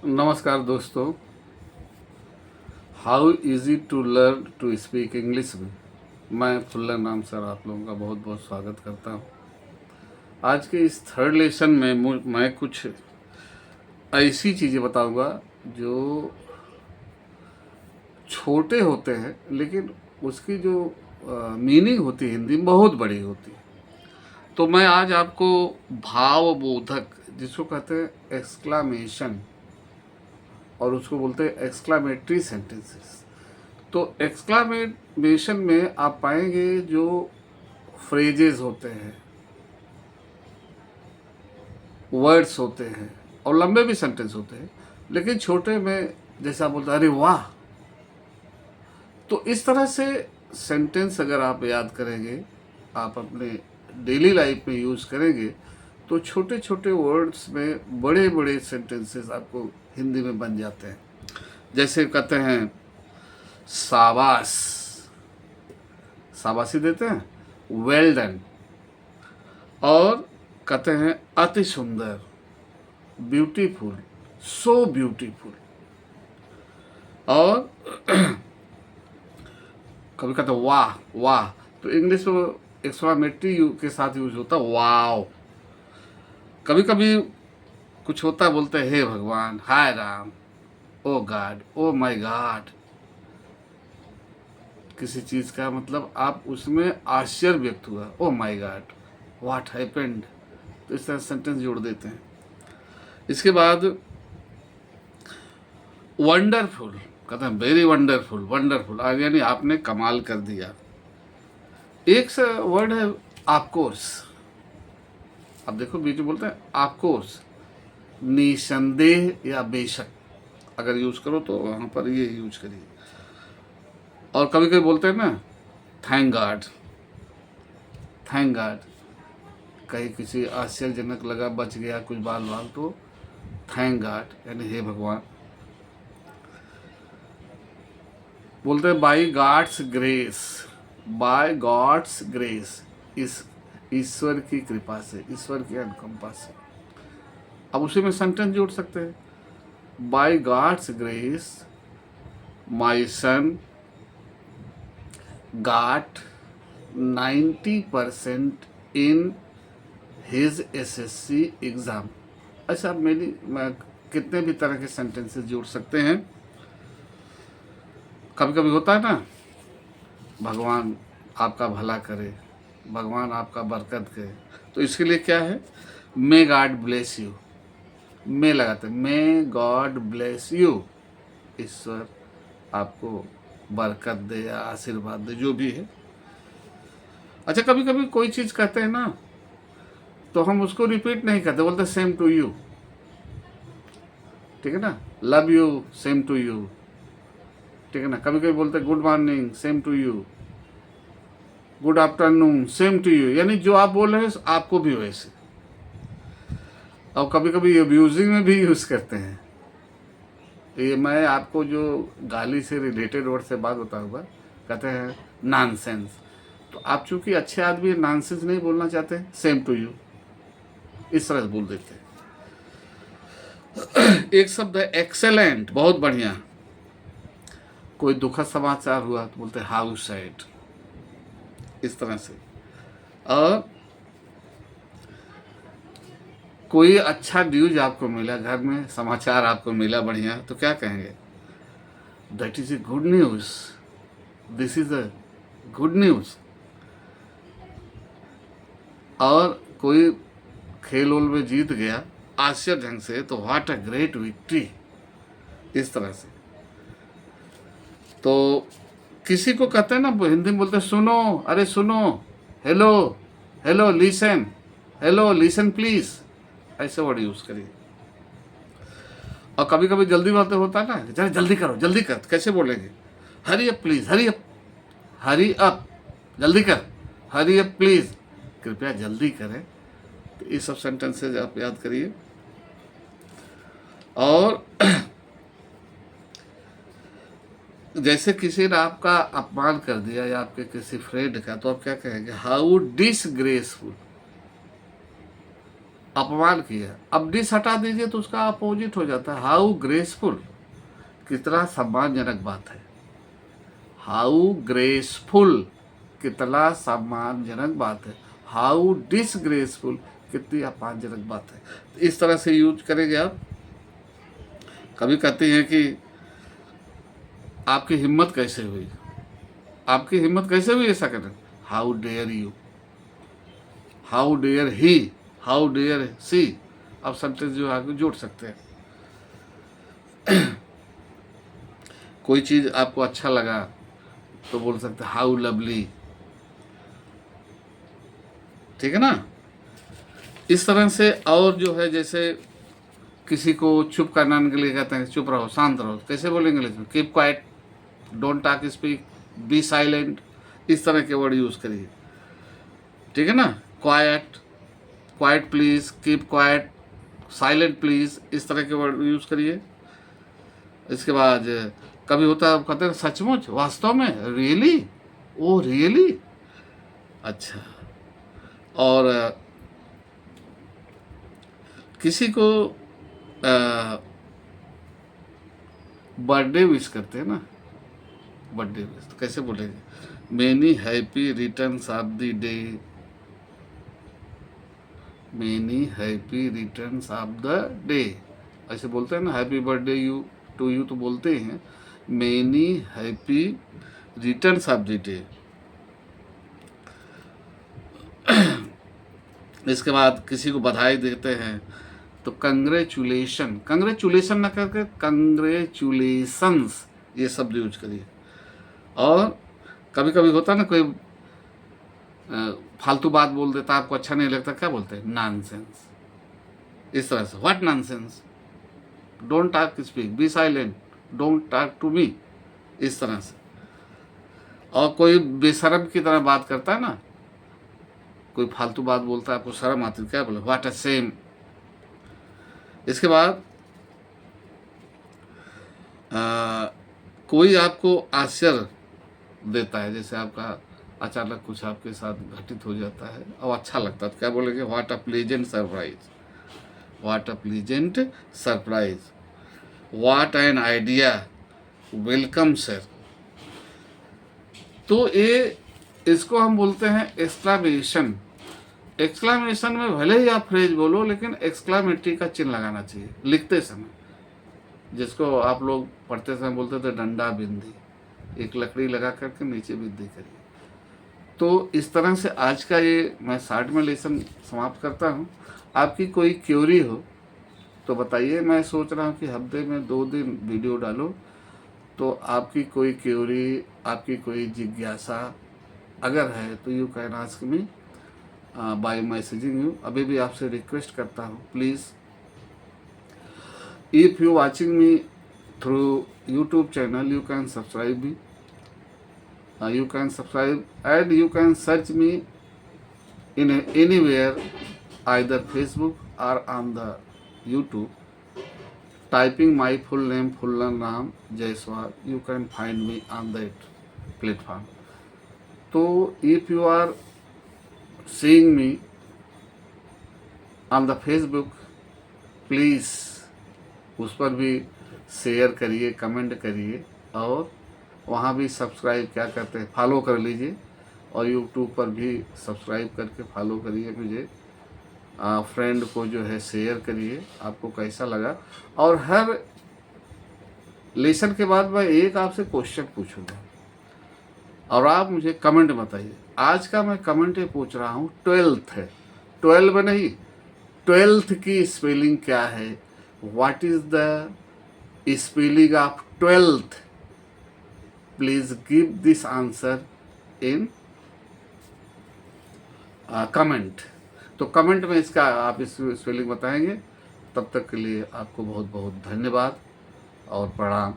नमस्कार दोस्तों। How easy to learn to speak English में मैं फुल्ला नाम सर आप लोगों का बहुत बहुत स्वागत करता हूँ। आज के इस थर्ड लेसन में मैं कुछ ऐसी चीज़ें बताऊंगा जो छोटे होते हैं लेकिन उसकी जो मीनिंग होती है हिंदी में बहुत बड़ी होती है। तो मैं आज आपको भावबोधक जिसको कहते हैं एक्सक्लामेशन और उसको बोलते हैं एक्सक्लामेटरी सेंटेंसेस। तो एक्सक्लामेशन में आप पाएंगे जो फ्रेजेस होते हैं, वर्ड्स होते हैं और लंबे भी सेंटेंस होते हैं, लेकिन छोटे में जैसा बोलते हैं अरे वाह। तो इस तरह से सेंटेंस अगर आप याद करेंगे, आप अपने डेली लाइफ में यूज़ करेंगे तो छोटे छोटे वर्ड्स में बड़े बड़े सेंटेंसेस आपको हिंदी में बन जाते हैं। जैसे कहते हैं शाबाश, शाबाशी देते हैं, वेल डन। और कहते हैं अति सुंदर, ब्यूटीफुल, सो ब्यूटीफुल। और कभी कहते हैं वाह वाह, तो इंग्लिश में एक्सक्लामेटरी के साथ यूज होता है वाव। कभी कभी कुछ होता है बोलते हैं हे भगवान, हाय राम, ओ गॉड, ओ माय गॉड। किसी चीज़ का मतलब आप उसमें आश्चर्य व्यक्त हुआ, oh my God, what happened. तो इस तरह सेंटेंस जोड़ देते हैं। इसके बाद वंडरफुल, कहते हैं वेरी वंडरफुल, वंडरफुल आ गया, नहीं आपने कमाल कर दिया। एक से वर्ड है ऑफकोर्स। अब देखो बीच में बोलते हैं ऑफकोर्स, निसंदेह या बेशक अगर यूज करो तो वहां पर ये यूज करिए। और कभी कभी बोलते हैं ना थैंक गॉड, थैंक गॉड। कहीं किसी आश्चर्यजनक लगा बच गया कुछ बाल बाल तो थैंक गॉड यानी हे भगवान। बोलते हैं by God's grace, by God's grace, इस ईश्वर की कृपा से, ईश्वर की अनुकंपा से। अब उसी में सेंटेंस जोड़ सकते हैं, by God's grace my son got 90% in his SSC exam. अच्छा, मैं कितने भी तरह के सेंटेंसेस जोड़ सकते हैं। कभी कभी होता है ना भगवान आपका भला करे, भगवान आपका बरकत करे, तो इसके लिए क्या है, मे गॉड ब्लेस यू। मे लगाते हैं, मे गॉड ब्लेस यू, ईश्वर आपको बरकत दे या आशीर्वाद दे, जो भी है। अच्छा, कभी कभी कोई चीज़ कहते हैं ना तो हम उसको रिपीट नहीं करते, बोलते सेम टू यू, ठीक है ना, love you same to you, ठीक है ना। कभी कभी बोलते good morning same to you, good afternoon same to you, यानी जो आप बोल रहे हैं आपको भी वैसे। और कभी कभी अब्यूजिंग में भी यूज़ करते हैं। ये मैं आपको जो गाली से रिलेटेड वर्ड से बात बताऊंगा, कहते हैं नॉनसेंस। तो आप चूंकि अच्छे आदमी नॉनसेंस नहीं बोलना चाहते, सेम टू यू इस तरह से बोल देते हैं। एक शब्द है एक्सेलेंट, बहुत बढ़िया। कोई दुखद समाचार हुआ तो बोलते हैं हाउ सैड, इस तरह से। और कोई अच्छा न्यूज आपको मिला, घर में समाचार आपको मिला बढ़िया, तो क्या कहेंगे, that is a good news, this is a good news. और कोई खेल उल में जीत गया आश्चर्य ढंग से, तो व्हाट अ ग्रेट विक्ट्री, इस तरह से। तो किसी को कहते हैं ना, हिंदी में बोलते हैं सुनो, अरे सुनो, hello, hello listen, hello listen please, ऐसे वर्ड यूज करिए। और कभी कभी जल्दी बातें होता है ना, जरा जल्दी करो, जल्दी कर, कैसे बोलेंगे, hurry up please, hurry up, hurry up, जल्दी कर, हरी अप प्लीज, कृपया जल्दी करें। तो ये सब सेंटेंसेज आप याद करिए। और जैसे किसी ने आपका अपमान कर दिया या आपके किसी फ्रेंड का, तो आप क्या कहेंगे, हाउ डिसग्रेसफुल, अपमान किया। अब डिस हटा दीजिए तो उसका अपोजिट हो जाता है हाउ ग्रेसफुल, कितना सम्मानजनक बात है। हाउ ग्रेसफुल, कितना सम्मानजनक बात है। हाउ डिसग्रेसफुल, कितनी अपमानजनक बात है। इस तरह से यूज करेंगे आप। कभी कहते हैं कि आपकी हिम्मत कैसे हुई, आपकी हिम्मत कैसे हुई ऐसा करें, how dare you, how dare he, how dare she. आप सेंटेंस जो आगे जोड़ सकते हैं। कोई चीज़ आपको अच्छा लगा तो बोल सकते हैं हाउ लवली, ठीक है ना। इस तरह से। और जो है जैसे किसी को चुप कराने के लिए कहते हैं चुप रहो, शांत रहो, कैसे बोलेंगे इंग्लिश में, keep quiet, don't talk speak, be silent, इस तरह के वर्ड यूज़ करिए, ठीक है ना। Quiet, quiet please, keep quiet, silent please, इस तरह के वर्ड यूज़ करिए। इसके बाद कभी होता है कहते हैं सचमुच, वास्तव में, रियली, ओ रियली, अच्छा। और किसी को बर्थडे विश करते हैं ना, बर्थडे विश तो कैसे बोलेंगे, many happy returns of the day, many happy returns of the day, ऐसे बोलते हैं ना, happy birthday you to you तो बोलते हैं, many happy returns of the day. इसके बाद किसी को बधाई देते हैं तो कंग्रेचुलेशन, कंग्रेचुलेशन ना करके कंग्रेचुलेशंस, ये शब्द यूज करिए। और कभी कभी होता है ना कोई फालतू बात बोल देता, आपको अच्छा नहीं लगता, क्या बोलते हैं, नॉनसेंस, इस तरह से, what nonsense, don't talk speak, be silent, don't talk to me, इस तरह से। और कोई बेशरम की तरह बात करता है ना, कोई फालतू बात बोलता है, आपको शर्म आती है, क्या बोले, व्हाट अ सेम। इसके बाद कोई आपको आश्चर्य देता है, जैसे आपका अचानक कुछ आपके साथ घटित हो जाता है और अच्छा लगता है, तो क्या बोलेंगे, what a pleasant surprise, what a pleasant surprise, what an idea, welcome sir. तो ये, इसको हम बोलते हैं एक्सक्लामेशन। एक्सक्लामेशन में भले ही आप फ्रेज बोलो, लेकिन एक्सक्लामेटरी का चिन्ह लगाना चाहिए लिखते समय, जिसको आप लोग पढ़ते समय बोलते थे डंडा बिंदी, एक लकड़ी लगा करके नीचे बिंदी करिए। तो इस तरह से आज का ये मैं 60 में लेसन समाप्त करता हूँ। आपकी कोई क्यूरी हो तो बताइए, मैं सोच रहा हूँ कि हफ्ते में 2 दिन वीडियो डालूँ। तो आपकी कोई क्यूरी, आपकी कोई जिज्ञासा अगर है तो you can ask me by messaging you. अभी भी आपसे रिक्वेस्ट करता हूँ, please if you watching me through YouTube channel, you can subscribe me, you can subscribe and you can search me in anywhere, either Facebook or on the YouTube, typing my full name, full naam Jaiswal, you can find me on that platform. So if you are seeing me on the Facebook, please उस पर भी share करिए, comment करिए, और वहाँ भी subscribe, क्या कहते हैं, फॉलो कर लीजिए। और यूट्यूब पर भी सब्सक्राइब करके फॉलो करिए मुझे, फ्रेंड को जो है शेयर करिए, आपको कैसा लगा। और हर लेसन के बाद मैं एक आपसे क्वेश्चन पूछूंगा और आप मुझे कमेंट बताइए। आज का मैं कमेंट ये पूछ रहा हूँ, 12th है, 12 नहीं, 12th की स्पेलिंग क्या है, what is the spelling of 12th, please give this answer in comment. तो कमेंट में इसका आप इस स्पेलिंग बताएंगे। तब तक के लिए आपको बहुत बहुत धन्यवाद और प्रणाम।